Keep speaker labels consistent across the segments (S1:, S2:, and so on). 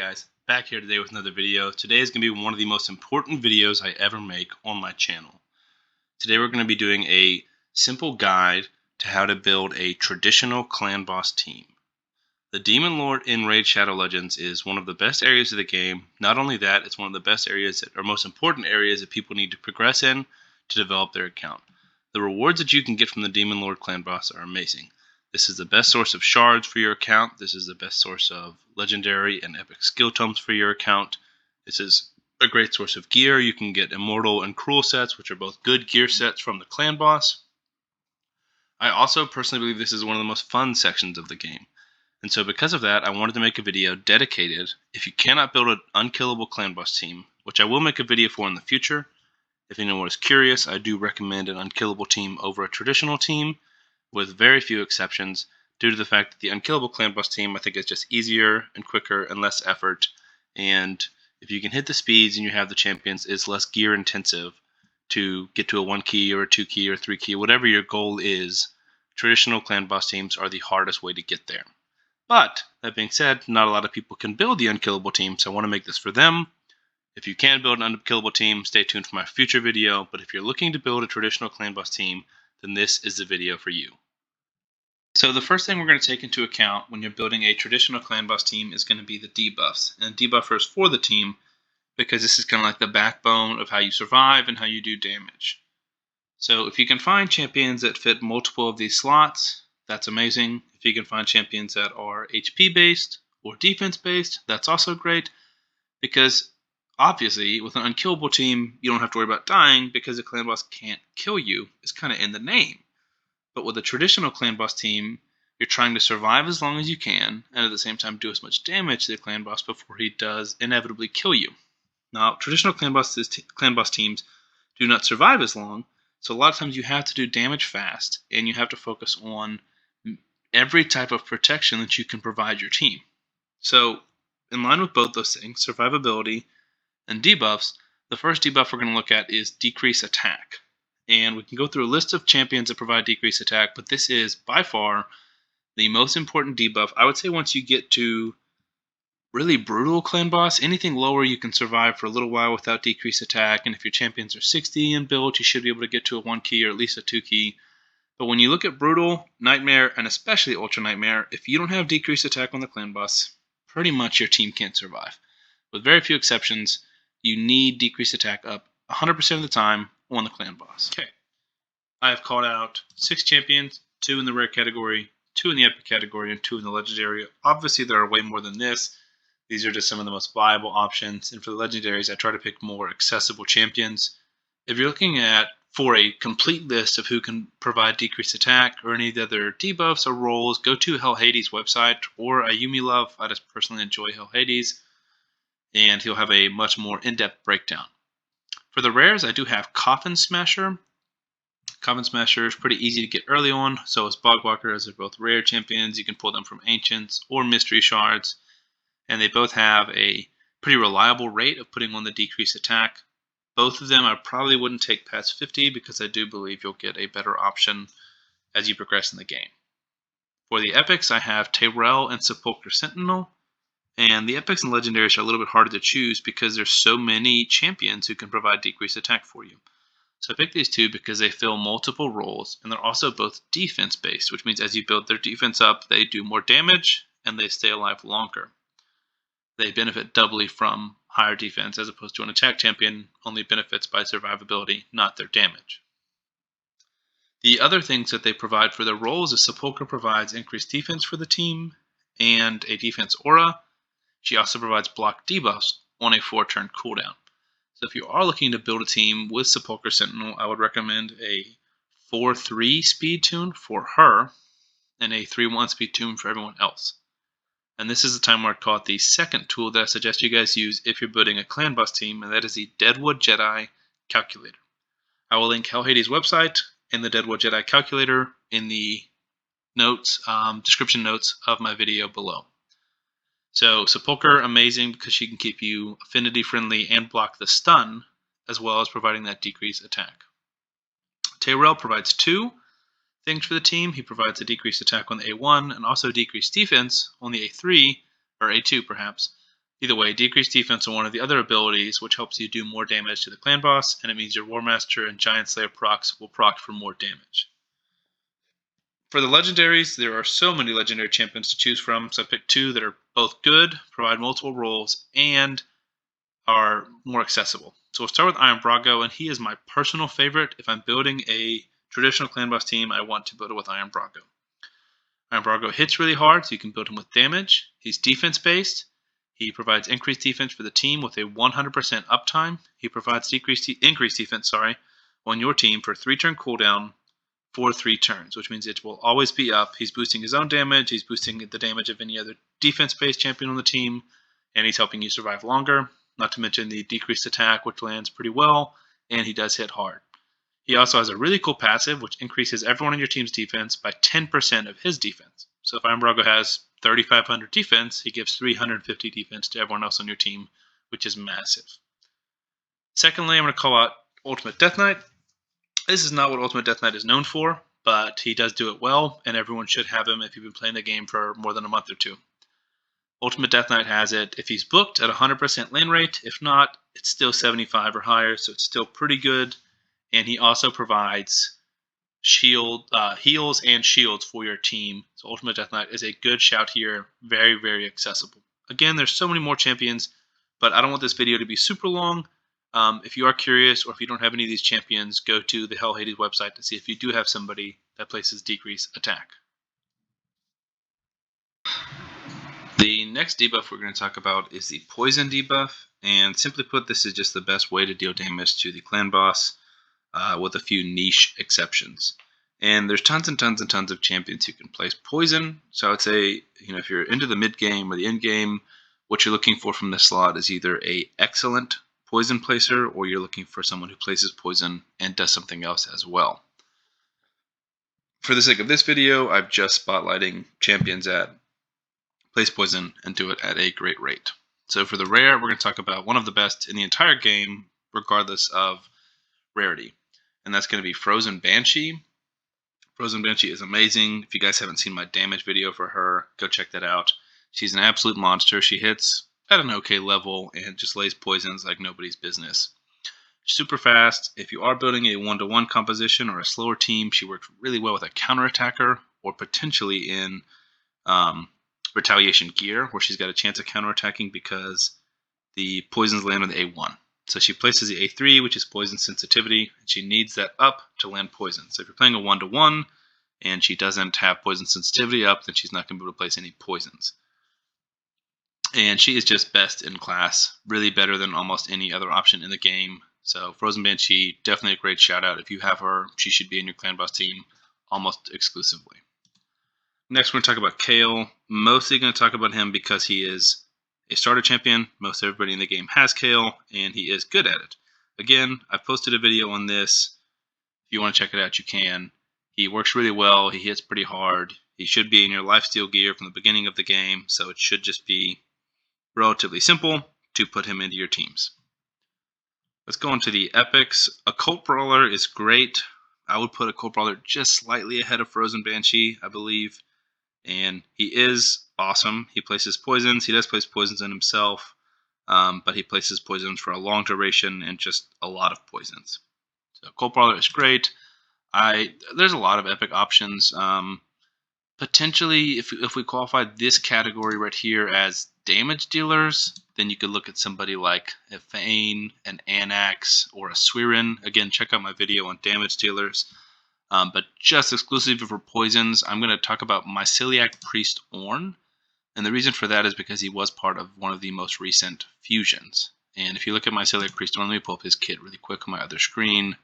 S1: guys, back here today with another video. Today is going to be one of the most important videos I ever make on my channel. Today we're going to be doing a simple guide to how to build a traditional clan boss team. The Demon Lord in Raid Shadow Legends is one of the best areas of the game. Not only that, it's one of the best areas or most important areas that people need to progress in to develop their account. The rewards that you can get from the Demon Lord clan boss are amazing. This is the best source of shards for your account. This is the best source of legendary and epic skill tomes for your account. This is a great source of gear. You can get immortal and cruel sets, which are both good gear sets from the clan boss. I also personally believe this is one of the most fun sections of the game. And so because of that, I wanted to make a video dedicated. If you cannot build an unkillable clan boss team, which I will make a video for in the future. If anyone is curious, I do recommend an unkillable team over a traditional team, with very few exceptions, due to the fact that the unkillable clan boss team I think is just easier and quicker and less effort, and if you can hit the speeds and you have the champions, it's less gear intensive to get to a 1 key or a 2 key or 3 key, whatever your goal is. Traditional clan boss teams are the hardest way to get there. But, that being said, not a lot of people can build the unkillable team, so I want to make this for them. If you can build an unkillable team, stay tuned for my future video, but if you're looking to build a traditional clan boss team, then this is the video for you. So the first thing we're going to take into account when you're building a traditional clan boss team is going to be the debuffs. And debuffers for the team, because this is kind of like the backbone of how you survive and how you do damage. So if you can find champions that fit multiple of these slots, that's amazing. If you can find champions that are HP based or defense based, that's also great. Because obviously with an unkillable team, you don't have to worry about dying because the clan boss can't kill you. It's kind of in the name. But with a traditional clan boss team, you're trying to survive as long as you can, and at the same time do as much damage to the clan boss before he does inevitably kill you. Now, traditional clan boss teams do not survive as long, so a lot of times you have to do damage fast, and you have to focus on every type of protection that you can provide your team. So, in line with both those things, survivability and debuffs, the first debuff we're going to look at is decrease attack. And we can go through a list of champions that provide decreased attack, but this is by far the most important debuff. I would say once you get to really brutal clan boss, anything lower you can survive for a little while without decreased attack, and if your champions are 60 in build, you should be able to get to a 1 key or at least a 2 key. But when you look at brutal, nightmare, and especially ultra nightmare, if you don't have decreased attack on the clan boss, pretty much your team can't survive. With very few exceptions, you need decreased attack up 100% of the time on the clan boss. Okay, I have called out 6 champions, 2 in the rare category, 2 in the epic category, and 2 in the legendary. Obviously, there are way more than this. These are just some of the most viable options. And for the legendaries, I try to pick more accessible champions. If you're looking at for a complete list of who can provide decreased attack or any of the other debuffs or roles, go to Hell Hades' website or Ayumi Love. I just personally enjoy Hell Hades, and he'll have a much more in-depth breakdown. For the rares, I do have Coffin Smasher. Coffin Smasher is pretty easy to get early on, so is Bogwalker, as they're both rare champions. You can pull them from Ancients or Mystery Shards, and they both have a pretty reliable rate of putting on the decreased attack. Both of them I probably wouldn't take past 50 because I do believe you'll get a better option as you progress in the game. For the epics, I have Tyrell and Sepulchre Sentinel. And the epics and legendaries are a little bit harder to choose because there's so many champions who can provide decreased attack for you. So I picked these 2 because they fill multiple roles, and they're also both defense based, which means as you build their defense up, they do more damage and they stay alive longer. They benefit doubly from higher defense as opposed to an attack champion only benefits by survivability, not their damage. The other things that they provide for their roles is Sepulchre provides increased defense for the team and a defense aura. She also provides block debuffs on a 4-turn cooldown. So if you are looking to build a team with Sepulchre Sentinel, I would recommend a 4-3 speed tune for her and a 3-1 speed tune for everyone else. And this is the time where I call it the second tool that I suggest you guys use if you're building a clan boss team, and that is the Deadwood Jedi Calculator. I will link Hell Hades' website and the Deadwood Jedi Calculator in the notes, description notes of my video below. So Sepulchre, amazing because she can keep you affinity friendly and block the stun, as well as providing that decreased attack. Tyrell provides 2 things for the team. He provides a decreased attack on the A1 and also decreased defense on the A3, or A2 perhaps.
S2: Either way, decreased defense are one of the other abilities, which helps you do more damage to the clan boss, and it means your War Master and Giant Slayer procs will proc for more damage. For the legendaries, there are so many legendary champions to choose from, so I picked two that are both good, provide multiple roles, and are more accessible. So we'll start with Iron Brago, and he is my personal favorite. If I'm building a traditional clan boss team, I want to build it with Iron Brago. Iron Brago hits really hard, so you can build him with damage. He's defense-based. He provides increased defense for the team with a 100% uptime. He provides increased defense on your team for 3-turn cooldown for 3 turns, which means it will always be up. He's boosting his own damage, he's boosting the damage of any other defense-based champion on the team, and he's helping you survive longer, not to mention the decreased attack, which lands pretty well, and he does hit hard. He also has a really cool passive, which increases everyone on your team's defense by 10% of his defense. So if Iron Brago has 3,500 defense, he gives 350 defense to everyone else on your team, which is massive. Secondly, I'm going to call out Ultimate Death Knight. This is not what Ultimate Death Knight is known for, but he does do it well, and everyone should have him if you've been playing the game for more than a month or two. Ultimate Death Knight has it if he's booked at 100% land rate. If not, it's still 75 or higher, so it's still pretty good. And he also provides heals and shields for your team. So Ultimate Death Knight is a good shout here, very, very accessible. Again, there's so many more champions, but I don't want this video to be super long. If you are curious, or if you don't have any of these champions, go to the Hell Hades website to see if you do have somebody that places decrease attack. The next debuff we're going to talk about is the Poison debuff, and simply put, this is just the best way to deal damage to the clan boss, with a few niche exceptions. And there's tons and tons and tons of champions who can place Poison, so I would say, if you're into the mid game or the end game, what you're looking for from this slot is either a excellent Poison placer, or you're looking for someone who places Poison and does something else as well. For the sake of this video, I'm just spotlighting champions that place Poison and do it at a great rate. So for the rare, we're going to talk about one of the best in the entire game, regardless of rarity, and that's going to be Frozen Banshee. Frozen Banshee is amazing. If you guys haven't seen my damage video for her, go check that out. She's an absolute monster. She hits at an okay level and just lays poisons like nobody's business. Super fast. If you are building a 1-to-1 composition or a slower team, she works really well with a counterattacker, or potentially in retaliation gear, where she's got a chance of counterattacking because the poisons land on the A1. So she places the A3, which is poison sensitivity, and she needs that up to land poison. So if you're playing a 1-to-1 and she doesn't have poison sensitivity up, then she's not going to be able to place any poisons. And she is just best in class, really better than almost any other option in the game. So Frozen Banshee, definitely a great shout out. If you have her, she should be in your clan boss team almost exclusively. Next, we're going to talk about Kale. Mostly going to talk about him because he is a starter champion. Most everybody in the game has Kale, and he is good at it. Again, I've posted a video on this. If you want to check it out, you can. He works really well. He hits pretty hard. He should be in your lifesteal gear from the beginning of the game, so it should just be relatively simple to put him into your teams. Let's go on to the epics. Occult Brawler is great. I would put Occult Brawler just slightly ahead of Frozen Banshee, I believe. And he is awesome. He places poisons. He does place poisons on himself, but he places poisons for a long duration and just a lot of poisons. So Occult Brawler is great. There's a lot of epic options. Potentially, if we qualify this category right here as damage dealers, then you could look at somebody like a Fane, an Anax, or a Swirin. Again, check out my video on damage dealers. But just exclusively for poisons, I'm going to talk about Myceliac Priest Ornn. And the reason for that is because he was part of one of the most recent fusions. And if you look at Myceliac Priest Ornn, let me pull up his kit really quick on my other screen.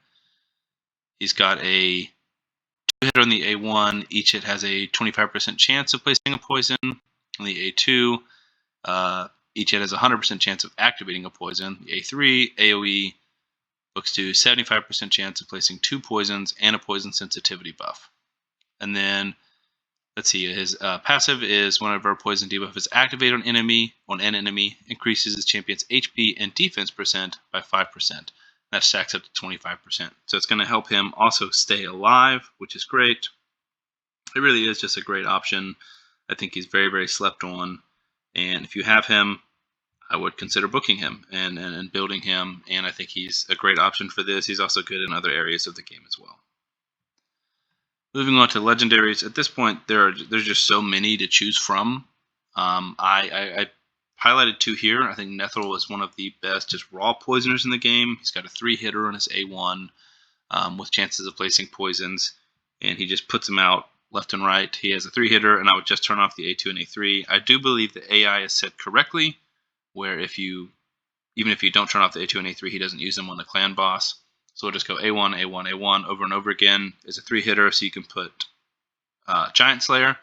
S2: He's got a 2-hit on the A1. Each hit has a 25% chance of placing a poison. On the A2, each hit has a 100% chance of activating a poison. The A3, AoE, looks to 75% chance of placing 2 poisons and a poison sensitivity buff. And then, let's see, his passive is whenever a poison debuff is activated on an enemy, increases his champion's HP and defense percent by 5%. That stacks up to 25%. So it's going to help him also stay alive, which is great. It really is just a great option. I think he's very, very slept on. And if you have him, I would consider booking him and building him, and I think he's a great option for this. He's also good in other areas of the game as well. Moving on to legendaries, at this point there's just so many to choose from. I highlighted 2 here. I think Nethril is one of the best just raw poisoners in the game. He's got a 3-hitter on his A1 with chances of placing poisons, and he just puts them out left and right. He has a 3-hitter, and I would just turn off the A2 and A3. I do believe the AI is set correctly, where even if you don't turn off the A2 and A3, he doesn't use them on the clan boss. So we'll just go A1, A1, A1 over and over again. It's a 3-hitter, so you can put Giant Slayer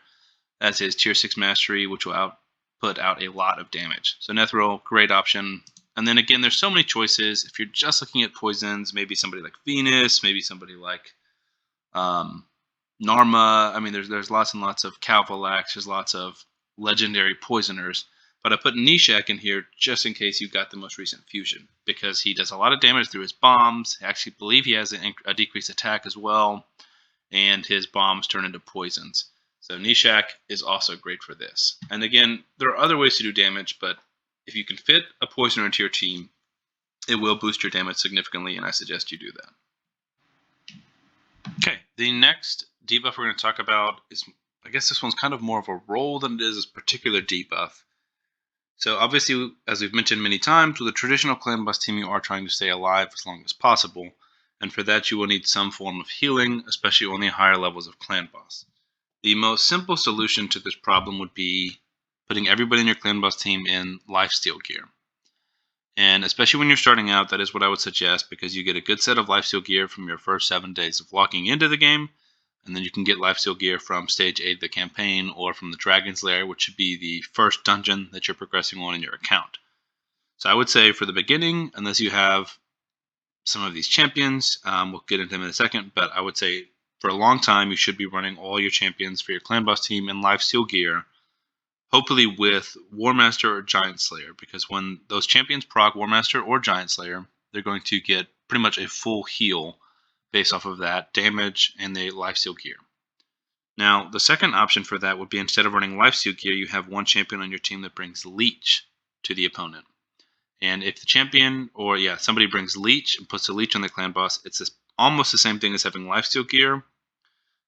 S2: as his tier 6 mastery, which will put out a lot of damage. So Nethril, great option. And then again, there's so many choices. If you're just looking at poisons, maybe somebody like Venus, maybe somebody like Narma. I mean, there's lots and lots of Calvalax. There's lots of legendary poisoners. But I put Nishak in here just in case you got the most recent fusion, because he does a lot of damage through his bombs. I actually believe he has a decreased attack as well, and his bombs turn into poisons. So Nishak is also great for this. And again, there are other ways to do damage, but if you can fit a poisoner into your team, it will boost your damage significantly, and I suggest you do that. Okay, the next debuff we're going to talk about is, I guess this one's kind of more of a role than it is a particular debuff. So obviously, as we've mentioned many times, with a traditional clan boss team, you are trying to stay alive as long as possible. And for that, you will need some form of healing, especially on the higher levels of clan boss. The most simple solution to this problem would be putting everybody in your clan boss team in lifesteal gear. And especially when you're starting out, that is what I would suggest, because you get a good set of lifesteal gear from your first 7 days of logging into the game, and then you can get lifesteal gear from stage 8 of the campaign or from the Dragon's Lair, which should be the first dungeon that you're progressing on in your account. So I would say for the beginning, unless you have some of these champions, we'll get into them in a second, but I would say for a long time you should be running all your champions for your clan boss team in lifesteal gear, hopefully with War Master or Giant Slayer, because when those champions proc War Master or Giant Slayer, they're going to get pretty much a full heal based off of that damage and the lifesteal gear. Now, the second option for that would be, instead of running lifesteal gear, you have one champion on your team that brings Leech to the opponent. And if the champion, or somebody brings Leech and puts a Leech on the clan boss, it's almost the same thing as having lifesteal gear.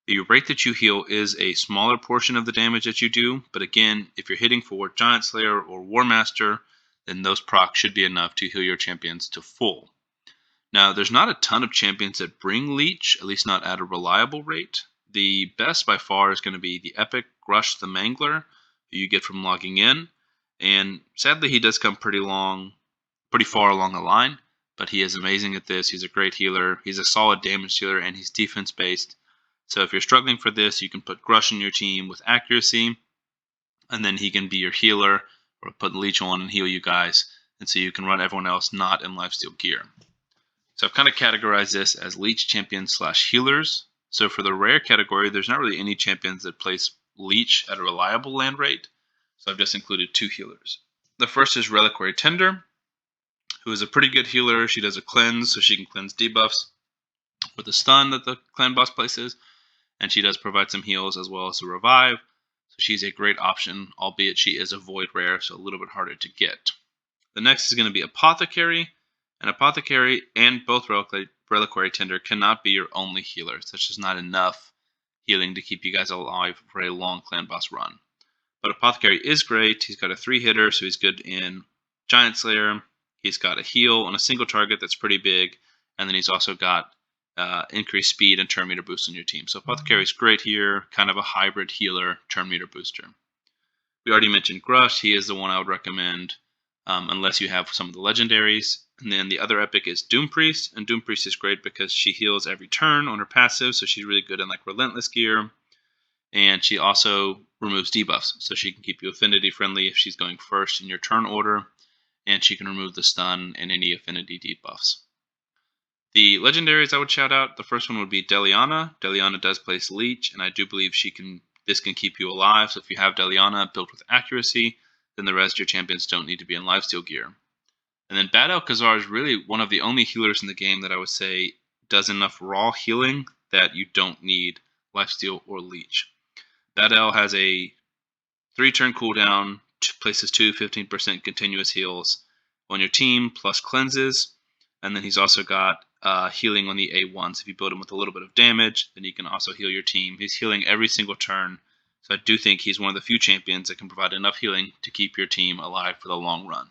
S2: The rate that you heal is a smaller portion of the damage that you do, but again, if you're hitting for Giant Slayer or War Master, then those procs should be enough to heal your champions to full. Now, there's not a ton of champions that bring Leech, at least not at a reliable rate. The best by far is going to be the Epic Grush the Mangler, who you get from logging in. And sadly, he does come pretty far along the line, but he is amazing at this. He's a great healer. He's a solid damage dealer, and he's defense-based. So if you're struggling for this, you can put Grush in your team with accuracy, and then he can be your healer, or put Leech on and heal you guys, and so you can run everyone else not in lifesteal gear. So I've kind of categorized this as Leech champions / healers. So for the rare category, there's not really any champions that place Leech at a reliable land rate. So I've just included 2 healers. The first is Reliquary Tender, who is a pretty good healer. She does a cleanse, so she can cleanse debuffs with a stun that the clan boss places. And she does provide some heals as well as a revive. So she's a great option, albeit she is a void rare, so a little bit harder to get. The next is going to be Apothecary. An Apothecary and both Reliquary Tender cannot be your only healers. That's just not enough healing to keep you guys alive for a long clan boss run. But Apothecary is great. He's got a 3-hitter, so he's good in Giant Slayer. He's got a heal on a single target that's pretty big, and then he's also got increased speed and turn meter boost on your team. So Apothecary is great here, kind of a hybrid healer, turn meter booster. We already mentioned Grush. He is the one I would recommend, unless you have some of the legendaries. And then the other epic is Doom Priest, and Doom Priest is great because she heals every turn on her passive, so she's really good in like Relentless gear. And she also removes debuffs, so she can keep you affinity friendly if she's going first in your turn order, and she can remove the stun and any affinity debuffs. The legendaries I would shout out, the first one would be Deliana. Deliana does place Leech, and I do believe this can keep you alive, so if you have Deliana built with accuracy, then the rest of your champions don't need to be in lifesteal gear. And then Bad Alcazar is really one of the only healers in the game that I would say does enough raw healing that you don't need lifesteal or Leech. Bad Al has a 3-turn cooldown, Leech, places 2 15% continuous heals on your team, plus cleanses. And then he's also got healing on the A1. So if you build him with a little bit of damage, then you can also heal your team. He's healing every single turn. So I do think he's one of the few champions that can provide enough healing to keep your team alive for the long run.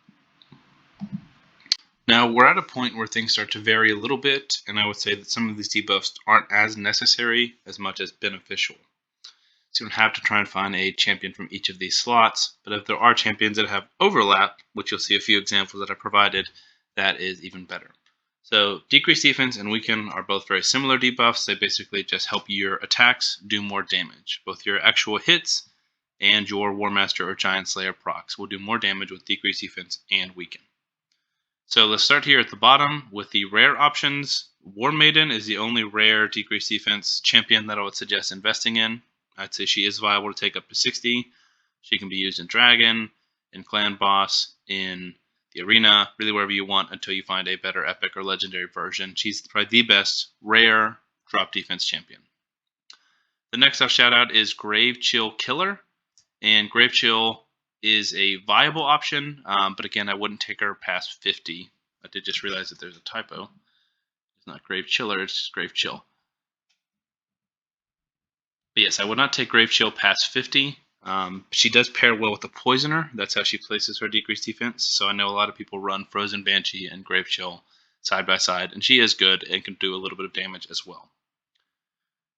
S1: Now, we're at a point where things start to vary a little bit, and I would say that some of these debuffs aren't as necessary as much as beneficial. So you don't have to try and find a champion from each of these slots, but if there are champions that have overlap, which you'll see a few examples that I provided, that is even better. So decreased defense and weaken are both very similar debuffs. They basically just help your attacks do more damage. Both your actual hits and your War Master or Giant Slayer procs will do more damage with decreased defense and weaken. So let's start here at the bottom with the rare options. War Maiden is the only rare decreased defense champion that I would suggest investing in. I'd say she is viable to take up to 60. She can be used in Dragon, in Clan Boss, in the Arena, really wherever you want until you find a better epic or legendary version. She's probably the best rare drop defense champion. The next I'll shout out is Grave Chill Killer. And Grave Chill is a viable option, but again, I wouldn't take her past 50. I did just realize that there's a typo. It's not Grave Chiller, it's just Grave Chill. But yes, I would not take Grave Chill past 50. She does pair well with the Poisoner. That's how she places her decreased defense. So I know a lot of people run Frozen Banshee and Grave Chill side by side, and she is good and can do a little bit of damage as well.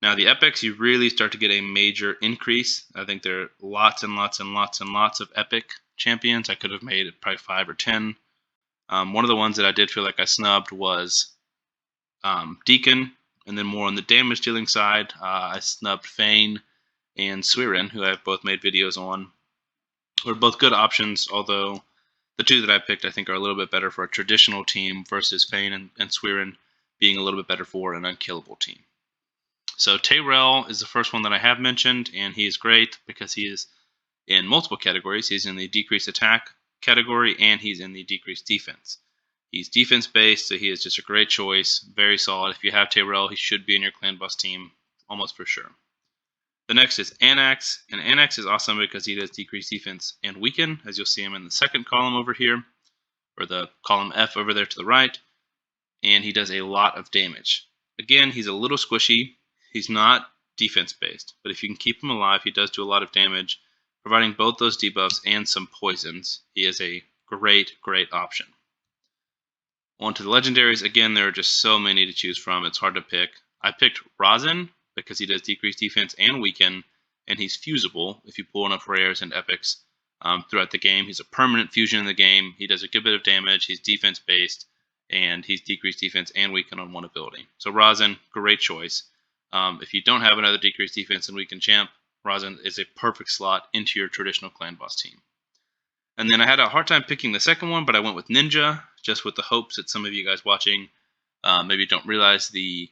S1: Now the epics, you really start to get a major increase. I think there are lots and lots and lots and lots of epic champions. I could have made it probably 5 or 10. One of the ones that I did feel like I snubbed was Deacon, and then more on the damage dealing side, I snubbed Fane and Swirin, who I've both made videos on. They're both good options, although the two that I picked I think are a little bit better for a traditional team versus Fane and Swirin being a little bit better for an unkillable team. So Tyrell is the first one that I have mentioned, and he is great because he is in multiple categories. He's in the decreased attack category, and he's in the decreased defense. He's defense-based, so he is just a great choice, very solid. If you have Tyrell, he should be in your Clan Boss team, almost for sure. The next is Anax, and Anax is awesome because he does decreased defense and weaken, as you'll see him in the second column over here, or the column F over there to the right, and he does a lot of damage. Again, he's a little squishy. He's not defense-based, but if you can keep him alive, he does do a lot of damage. Providing both those debuffs and some poisons, he is a great, great option. On to the legendaries. Again, there are just so many to choose from. It's hard to pick. I picked Razin because he does decreased defense and weaken, and he's fusible if you pull enough rares and epics throughout the game. He's a permanent fusion in the game. He does a good bit of damage. He's defense-based, and he's decreased defense and weaken on one ability. So Razin, great choice. If you don't have another decreased defense and weaken champ, Razin is a perfect slot into your traditional Clan Boss team. And then I had a hard time picking the second one, but I went with Ninja, just with the hopes that some of you guys watching maybe don't realize the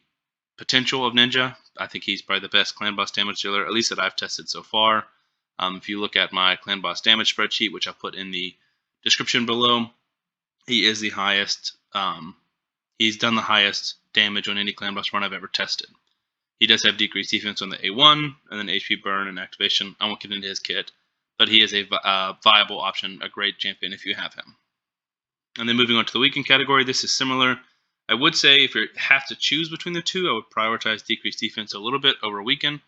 S1: potential of Ninja. I think he's probably the best Clan Boss damage dealer, at least that I've tested so far. If you look at my Clan Boss damage spreadsheet, which I'll put in the description below, he is the highest. He's done the highest damage on any Clan Boss run I've ever tested. He does have decreased defense on the A1, and then HP burn and activation. I won't get into his kit, but he is a viable option, a great champion if you have him. And then moving on to the weaken category, this is similar. I would say if you have to choose between the two, I would prioritize decreased defense a little bit over weaken,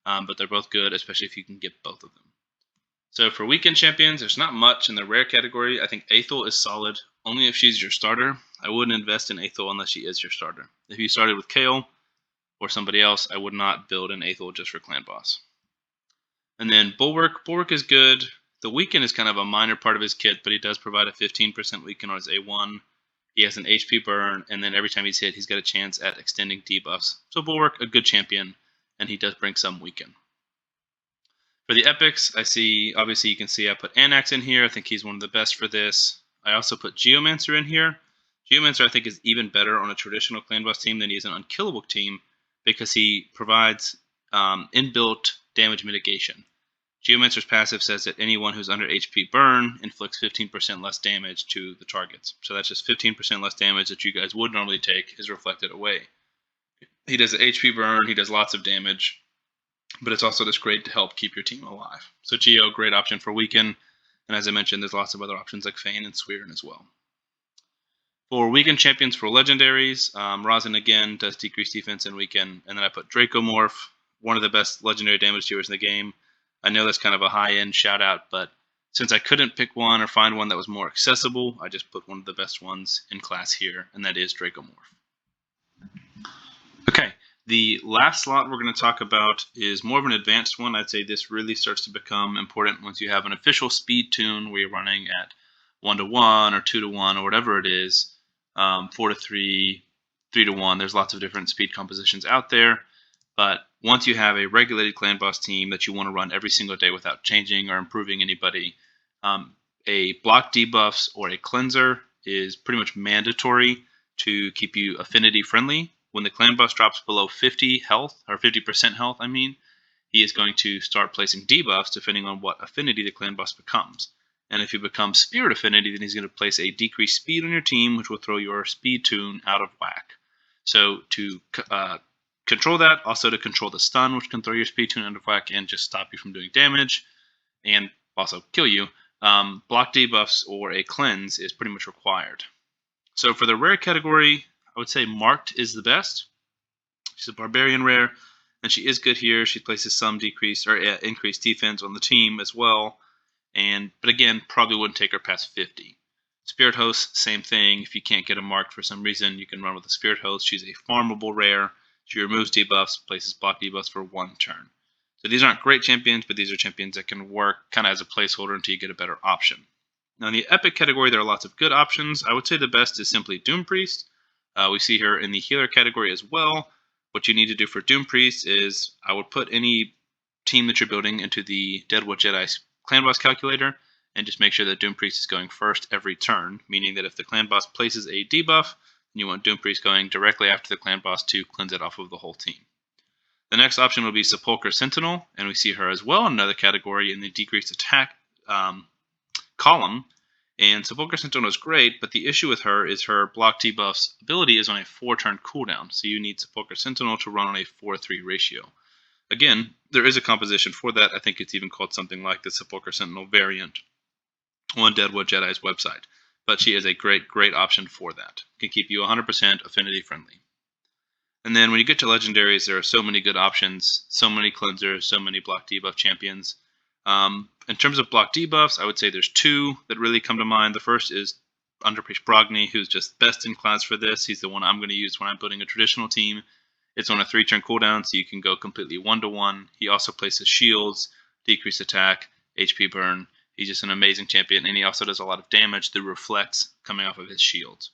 S1: but they're both good, especially if you can get both of them. So for weaken champions, there's not much in the rare category. I think Aethel is solid, only if she's your starter. I wouldn't invest in Aethel unless she is your starter. If you started with Kayle or somebody else, I would not build an Aethel just for Clan Boss. And then Bulwark. Bulwark is good. The weaken is kind of a minor part of his kit, but he does provide a 15% weaken on his A1. He has an HP burn, and then every time he's hit, he's got a chance at extending debuffs. So Bulwark, a good champion, and he does bring some weaken. For the epics, I see, obviously you can see I put Anax in here. I think he's one of the best for this. I also put Geomancer in here. Geomancer, I think, is even better on a traditional Clan Boss team than he is an unkillable team because he provides inbuilt damage mitigation. Geomancer's passive says that anyone who's under HP burn inflicts 15% less damage to the targets. So that's just 15% less damage that you guys would normally take is reflected away. He does an HP burn, he does lots of damage, but it's also just great to help keep your team alive. So Geo, great option for weaken.
S2: And as I mentioned, there's lots of other options like Fane and Sweeren as well. For weekend champions for legendaries, Rosin again does decreased defense in weekend, and then I put Dracomorph, one of the best legendary damage dealers in the game. I know that's kind of a high-end shout-out, but since I couldn't pick one or find one that was more accessible, I just put one of the best ones in class here, and that is Dracomorph. Okay, the last slot we're going to talk about is more of an advanced one. I'd say this really starts to become important once you have an official speed tune where you're running at 1-to-1 or 2-to-1 or whatever it is, 4-to-3, 3-to-1. There's lots of different speed compositions out there. But once you have a regulated clan boss team that you want to run every single day without changing or improving anybody, a block debuffs or a cleanser is pretty much mandatory to keep you affinity friendly. When the clan boss drops below 50 health, or 50% health, he is going to start placing debuffs depending on what affinity the clan boss becomes. And if you become Spirit Affinity, then he's going to place a decreased speed on your team, which will throw your speed tune out of whack. So to control that, also to control the stun, which can throw your speed tune out of whack and just stop you from doing damage, and also kill you, block debuffs or a cleanse is pretty much required. So for the rare category, I would say Marked is the best. She's a Barbarian rare, and she is good here. She places some decreased or increased defense on the team as well. But again, probably wouldn't take her past 50. Spirit Host, same thing. If you can't get a Marked for some reason, you can run with a Spirit Host. She's a farmable rare. She removes debuffs, places block debuffs for 1 turn. So these aren't great champions, but these are champions that can work kind of as a placeholder until you get a better option. Now in the Epic category, there are lots of good options. I would say the best is simply Doom Priest. We see her in the healer category as well. What you need to do for Doom Priest is I would put any team that you're building into the Deadwood Jedi clan boss calculator and just make sure that Doom Priest is going first every turn, meaning that if the clan boss places a debuff, you want Doom Priest going directly after the clan boss to cleanse it off of the whole team. The next option will be Sepulchre Sentinel, and we see her as well in another category in the decreased attack column. And Sepulchre Sentinel is great, but the issue with her is her block debuffs ability is on a 4-turn cooldown, so you need Sepulchre Sentinel to run on a 4-3 ratio. Again, there is a composition for that. I think it's even called something like the Sepulchre Sentinel variant on Deadwood Jedi's website. But she is a great, great option for that. Can keep you 100% affinity friendly. And then when you get to legendaries, there are so many good options, so many cleansers, so many block debuff champions. In terms of block debuffs, I would say there's 2 that really come to mind. The first is Underpriest Brogni, who's just best in class for this. He's the one I'm going to use when I'm building a traditional team. It's on a 3-turn cooldown, so you can go completely 1-to-1. He also places shields, decreased attack, HP burn. He's just an amazing champion, and he also does a lot of damage through reflects coming off of his shields.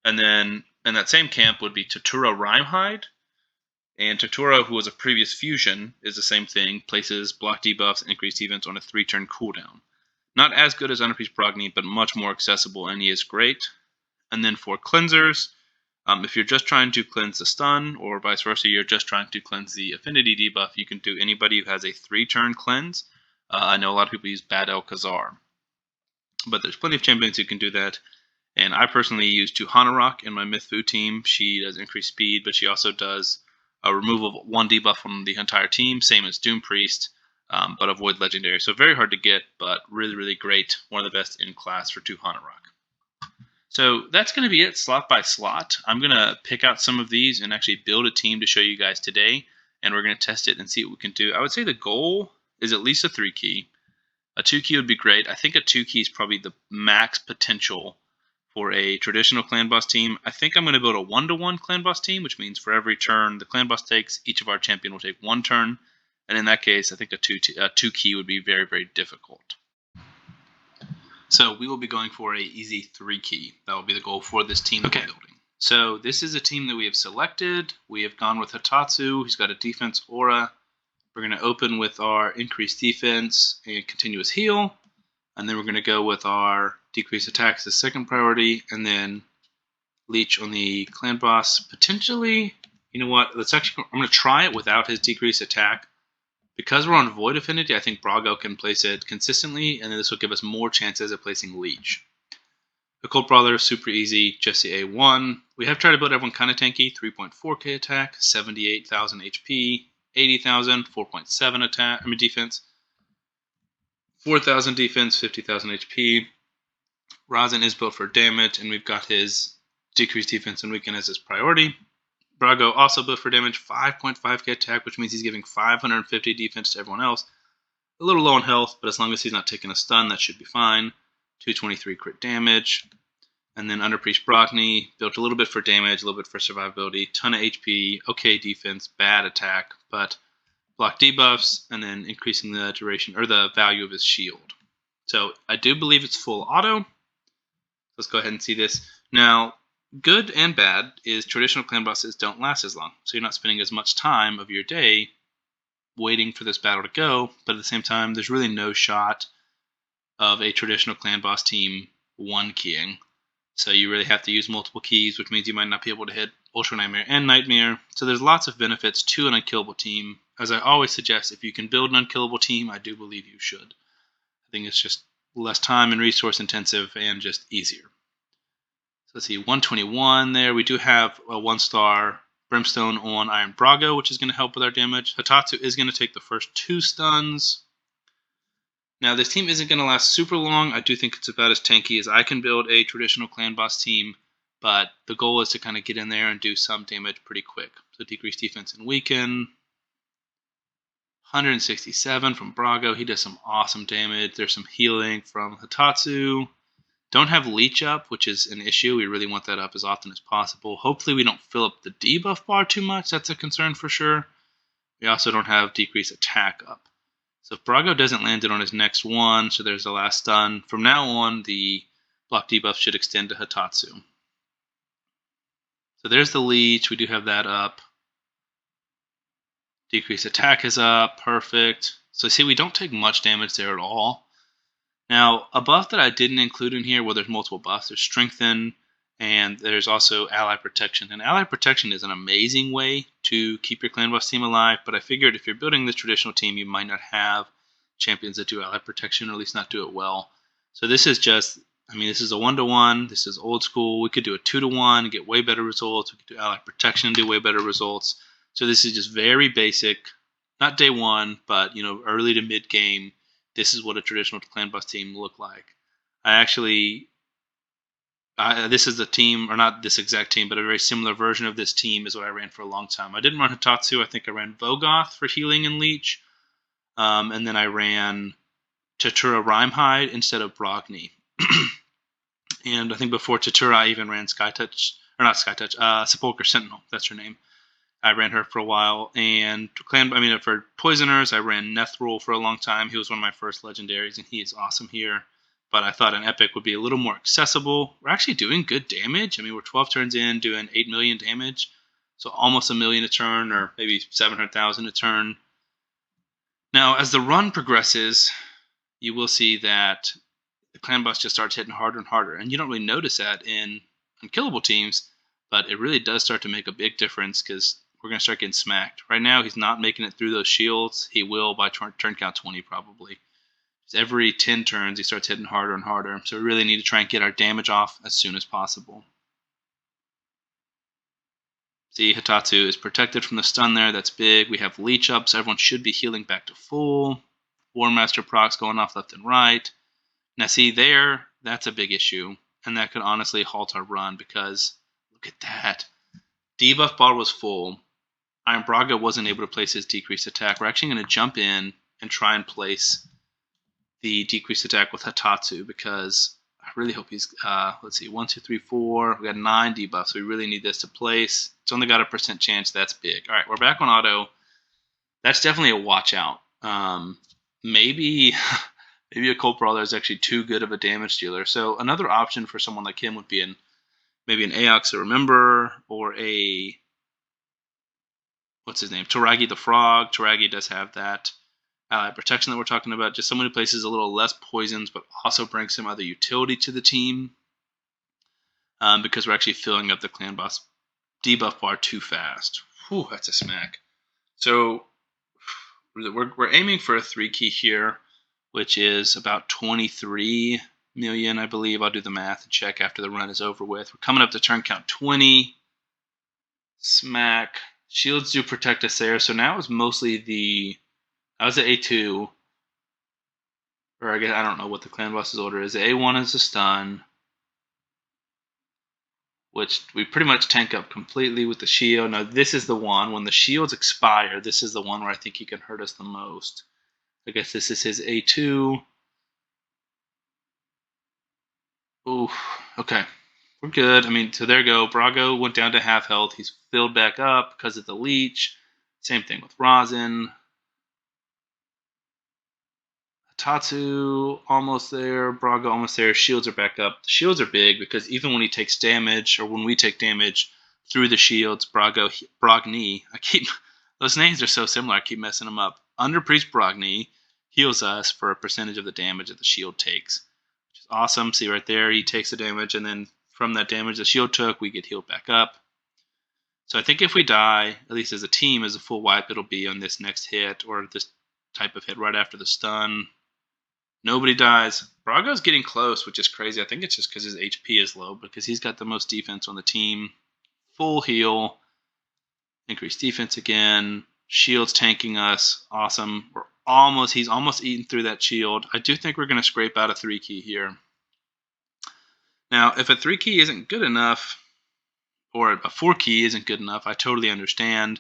S2: And then in that same camp would be Tatura Rhymehide. And Tatura, who was a previous fusion, is the same thing, places block debuffs and increased defense on a 3-turn cooldown. Not as good as Underpriest Brogni, but much more accessible, and he is great. And then for cleansers, if you're just trying to cleanse the stun, or vice versa, you're just trying to cleanse the affinity debuff, you can do anybody who has a 3-turn cleanse. I know a lot of people use Bad El Khazar, but there's plenty of champions who can do that. And I personally use Tuhanarok in my Myth Fu team. She does increased speed, but she also does a removal of 1 debuff from the entire team, same as Doom Priest, but avoid legendary. So very hard to get, but really, really great. One of the best in class for Tuhanarok. So that's going to be it slot by slot. I'm going to pick out some of these and actually build a team to show you guys today, and we're going to test it and see what we can do. I would say the goal is at least a 3-key. A 2-key would be great. I think a 2-key is probably the max potential for a traditional clan boss team. I think I'm going to build a 1-to-1 clan boss team, which means for every turn the clan boss takes, each of our champion will take 1 turn. And in that case, I think a 2-key would be very, very difficult. So we will be going for a easy 3-key. That will be the goal for this team that we're building. So this is a team that we have selected. We have gone with Hitatsu. He's got a defense aura. We're going to open with our increased defense and continuous heal. And then we're going to go with our decreased attacks as second priority. And then Leech on the clan boss. Potentially, you know what? I'm going to try it without his decreased attack. Because we're on Void Affinity, I think Brago can place it consistently, and then this will give us more chances of placing Leech. The Cold Brawler is super easy, just the A1. We have tried to build everyone kind of tanky, 3.4k attack, 78,000 HP, 80,000, 4.7 defense. 4,000 defense, 50,000 HP. Razin is built for damage, and we've got his decreased defense and weaken as his priority. Brago also built for damage, 5.5k attack, which means he's giving 550 defense to everyone else. A little low on health, but as long as he's not taking a stun, that should be fine. 223 crit damage. And then Underpriest Brockney, built a little bit for damage, a little bit for survivability, ton of HP, okay defense, bad attack, but block debuffs, and then increasing the duration or the value of his shield. So I do believe it's full auto. Let's go ahead and see this. Now, good and bad is traditional clan bosses don't last as long, so you're not spending as much time of your day waiting for this battle to go, but at the same time, there's really no shot of a traditional clan boss team one keying. So you really have to use multiple keys, which means you might not be able to hit Ultra Nightmare and Nightmare. So there's lots of benefits to an unkillable team. As I always suggest, if you can build an unkillable team, I do believe you should. I think it's just less time and resource intensive and just easier. So let's see, 121 there. We do have a 1-star Brimstone on Iron Brago, which is going to help with our damage. Hatatsu is going to take the first 2 stuns. Now, this team isn't going to last super long. I do think it's about as tanky as I can build a traditional clan boss team, but the goal is to kind of get in there and do some damage pretty quick. So decrease defense and weaken. 167 from Brago. He does some awesome damage. There's some healing from Hatatsu. Don't have Leech up, which is an issue. We really want that up as often as possible. Hopefully we don't fill up the debuff bar too much. That's a concern for sure. We also don't have decrease attack up. So if Brago doesn't land it on his next one, so there's the last stun, from now on the block debuff should extend to Hatatsu. So there's the Leech. We do have that up. Decrease attack is up. Perfect. So see, we don't take much damage there at all. Now, a buff that I didn't include in here, well, there's multiple buffs. There's Strengthen, and there's also Ally Protection. And Ally Protection is an amazing way to keep your clan boss team alive, but I figured if you're building this traditional team, you might not have champions that do Ally Protection, or at least not do it well. So this is just, this is a 1-to-1. This is old school. We could do a 2-to-1 and get way better results. We could do Ally Protection and do way better results. So this is just very basic, not day one, but early to mid game. This is what a traditional clan boss team look like. This is a team, or not this exact team, but a very similar version of this team is what I ran for a long time. I didn't run Hatatsu. I think I ran Vogoth for healing and Leech. And then I ran Tatura Rhymehide instead of Brockney. And I think before Tatura, I even ran Sepulchre Sentinel. That's her name. I ran her for a while, and for Poisoners, I ran Nethril for a long time. He was one of my first legendaries, and he is awesome here. But I thought an Epic would be a little more accessible. We're actually doing good damage. We're 12 turns in, doing 8 million damage, so almost 1 million a turn, or maybe 700,000 a turn. Now, as the run progresses, you will see that the clan boss just starts hitting harder and harder, and you don't really notice that in unkillable teams, but it really does start to make a big difference because we're going to start getting smacked. Right now, he's not making it through those shields. He will by turn count 20 probably. Just every 10 turns, he starts hitting harder and harder. So we really need to try and get our damage off as soon as possible. See, Hatatsu is protected from the stun there. That's big. We have Leech up, so everyone should be healing back to full. War Master procs going off left and right. Now see there, that's a big issue. And that could honestly halt our run because, look at that. Debuff bar was full. Iron Braga wasn't able to place his decreased attack. We're actually going to jump in and try and place the decreased attack with Hatatsu because I really hope he's, let's see, 1, 2, 3, 4. We got 9 debuffs. We really need this to place. It's only got a % chance. That's big. All right, we're back on auto. That's definitely a watch out. Maybe a Colt Brawler is actually too good of a damage dealer. So another option for someone like him would be maybe an Aox or Remember, or a, what's his name, Toragi the Frog. Toragi does have that Ally Protection that we're talking about. Just someone who places a little less poisons, but also brings some other utility to the team. Because we're actually filling up the clan boss debuff bar too fast. Whew, that's a smack. So we're aiming for a 3-key here, which is about 23 million, I believe. I'll do the math and check after the run is over with. We're coming up to turn count 20. Smack. Shields do protect us there. So now it's mostly I was at A2. Or I guess I don't know what the clan boss's order is. A1 is the stun, which we pretty much tank up completely with the shield. Now this is the one, when the shields expire, this is the one where I think he can hurt us the most. I guess this is his A2. Ooh, okay. We're good. I mean, so there you go. Brago went down to half health. He's filled back up because of the leech. Same thing with Rosin. Tatsu almost there. Brago almost there. Shields are back up. The shields are big because even when he takes damage, or when we take damage through the shields, Brogni, those names are so similar, I keep messing them up. Under Priest Brogni heals us for a percentage of the damage that the shield takes, which is awesome. See right there, he takes the damage, and then from that damage the shield took, we get healed back up. So I think if we die, at least as a team, as a full wipe, it'll be on this next hit, or this type of hit right after the stun. Nobody dies. Brago's getting close, which is crazy. I think it's just because his HP is low, because he's got the most defense on the team. Full heal. Increased defense again. Shield's tanking us. Awesome. He's almost eaten through that shield. I do think we're going to scrape out a 3-key here. Now, if a 3-key isn't good enough, or a 4-key isn't good enough, I totally understand.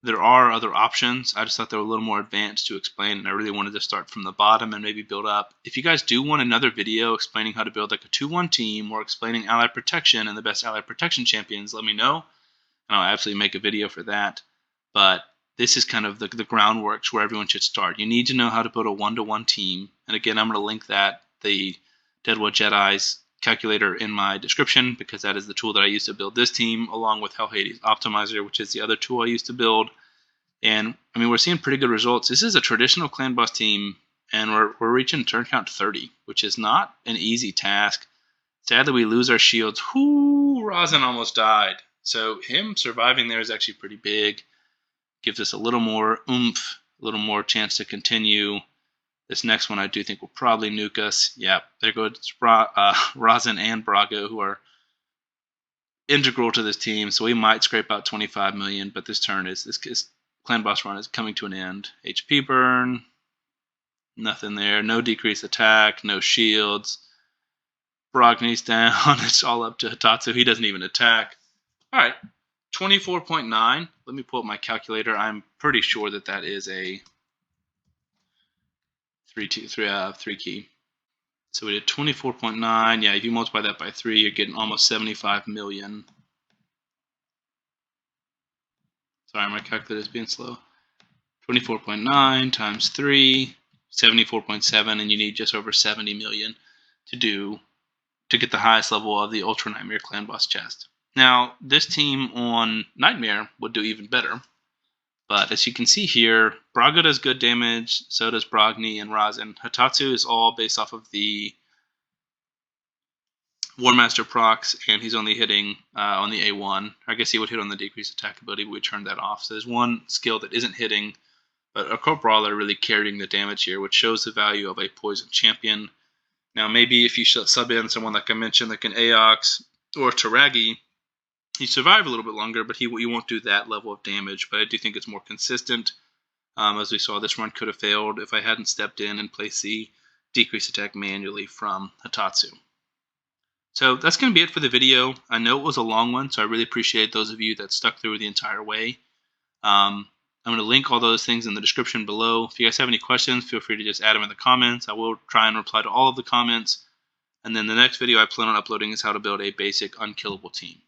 S2: There are other options. I just thought they were a little more advanced to explain, and I really wanted to start from the bottom and maybe build up. If you guys do want another video explaining how to build like a 2-1 team, or explaining ally protection and the best ally protection champions, let me know, and I'll absolutely make a video for that. But this is kind of the groundwork where everyone should start. You need to know how to build a 1-to-1 team, and again, I'm going to link the Deadwood Jedi's calculator in my description, because that is the tool that I use to build this team, along with Hell Hades Optimizer, which is the other tool I use to build. And I mean, we're seeing pretty good results. This is a traditional clan boss team, and we're reaching turn count 30, which is not an easy task. Sadly, we lose our shields. Rosin almost died. So him surviving there is actually pretty big. Gives us a little more oomph, a little more chance to continue. This next one I do think will probably nuke us. Yeah, there goes Rosin and Brago, who are integral to this team. So we might scrape out 25 million, but this clan boss run is coming to an end. HP burn. Nothing there. No decreased attack. No shields. Brogni's down. It's all up to Hitatsu. He doesn't even attack. Alright. 24.9. Let me pull up my calculator. I'm pretty sure that is a 3-key. So we did 24.9. Yeah, if you multiply that by 3, you're getting almost 75 million. Sorry, my calculator is being slow. 24.9 times 3, 74.7, and you need just over 70 million to get the highest level of the Ultra Nightmare Clan Boss chest. Now, this team on Nightmare would do even better, but as you can see here, Brago does good damage, so does Brogni and Rosin. Hitatsu is all based off of the Warmaster procs, and he's only hitting on the A1. I guess he would hit on the decreased attack ability, but we turned that off. So there's one skill that isn't hitting, but a Corp Brawler really carrying the damage here, which shows the value of a poison champion. Now, maybe if you sub in someone like I mentioned, like an Aox or Taragi, you survive a little bit longer, but you won't do that level of damage. But I do think it's more consistent. As we saw, this run could have failed if I hadn't stepped in and placed the decreased attack manually from Hitatsu. So that's going to be it for the video. I know it was a long one, so I really appreciate those of you that stuck through the entire way. I'm going to link all those things in the description below. If you guys have any questions, feel free to just add them in the comments. I will try and reply to all of the comments. And then the next video I plan on uploading is how to build a basic unkillable team.